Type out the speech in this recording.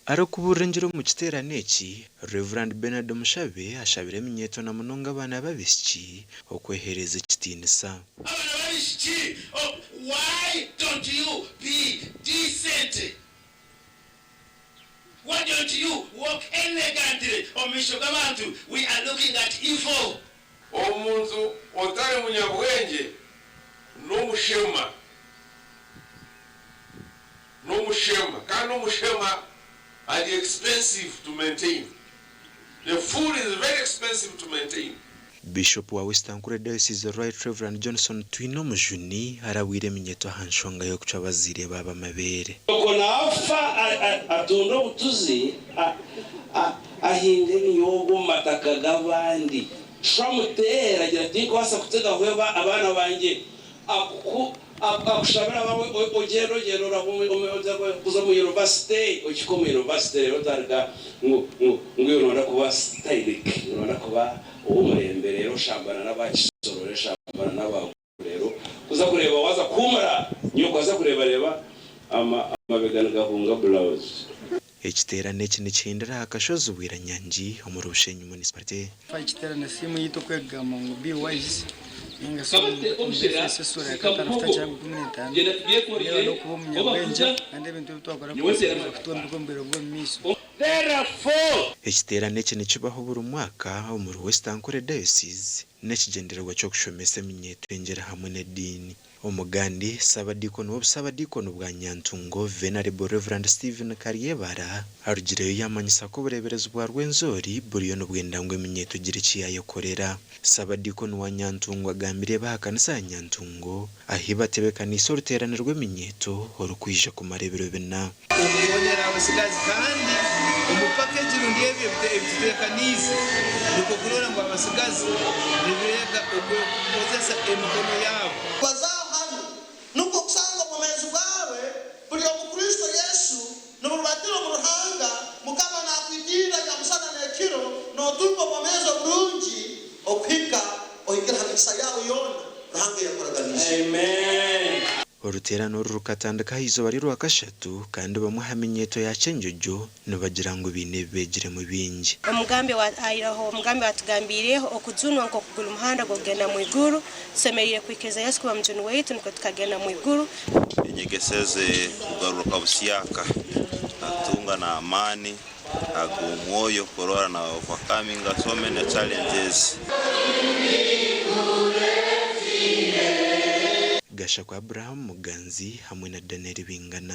Arakuburengero mu Ekiteerane eki Reverend Bernard Mushabe ashabira eminyeeto na munonga abana b'abishiki okwehereza ekitiinisa. Abana b'abishiki, why don't you be decent? Why don't you walk elegantly? We are looking at evil. Omuntu otali munyabwenge n'omushema kandi omushema are expensive to maintain. The food is very expensive to maintain. Bishop wa West Ankole Diocese Right Reverend Johnson Twino Mujuni arawire eminyeeto hanshonga yo kuca bazire baba mabere. Konafa atondo butuzi ahinde nyogo mataka gabandi. Shamutera agira ati ko asa kutega hweba abana banje akushabira bawe ogero rabuza kuza mu university okiko mu university rotarga ngwirona kuba stylic ngirona kuba umurembe rero shambana n'abakisoro shambana n'abagurero kuza kureba waza kumara nyoko waza kureba amabegana gahunga blouse. Ekiteerane eki nikihendera akashozi ubwiranyangi omuri Bushenyi municipality. Ekiteerane ky'eminyeeto kwegarukamu ngo be wise ninga so mbese sura ya katarafuta cyangwa 15 niba no kuba umunyabwenge kandi ibintu bitwakora kutonda kombero bwo miso. Ekiteerane eki nikibaho buri mwaka omuri West Ankole Diocese n'ekigendererwa ky'okushomesa eminyeeto engera hamwe n'eddiini. Omugandi Sabadikono w'Obusabadikono bwa Nyantungo Venerable Reverend Stephen Karyebara arugireyo yamanyisa ko bureberezi bwa Rwenzori buriyo n'obwendangwa eminyeeto gira ekiyayekorera. Sabadikono wa Nyantungo agambire bahakanisa ya Nyantungo ahibatebekanisa oruteerane rw'eminyeeto orukwija kumara ebiro bina. Okubonyera abasigazi kandi omupakeji rundi ebyo ebiteekaniise niko kurora ngo abasigazi nibeega okukozesa emikono yaabo. Nuko kusanga mumezi bwawe buli omukristo Yesu n'omubatiro mu ruhanga mukama nakwigira yamusana n'ekiro n'otumba mumezi obulungi okuhika ohikira hamisa yawe yona ruhanga yakuraganisha. Amen. Oruteerane oru rukatandika izuba riri akashatu kandi bamwe eminyeeto ya kyenjojo nibagira ngu biine ebibegire mu bingi. Omugambi watugambireho okujunwa nko kugula umuhanda gogenda mu iguru tusemerire kwikiriza Yesu kuba mujuni waitu niko tukagenda mu iguru. Enyegeseze kugaruka busiyaka atunga na amani agumwoyo korora na overcoming so many challenges. Gasha kwa Abraham Muganzi hamwe na Daniel Bingana.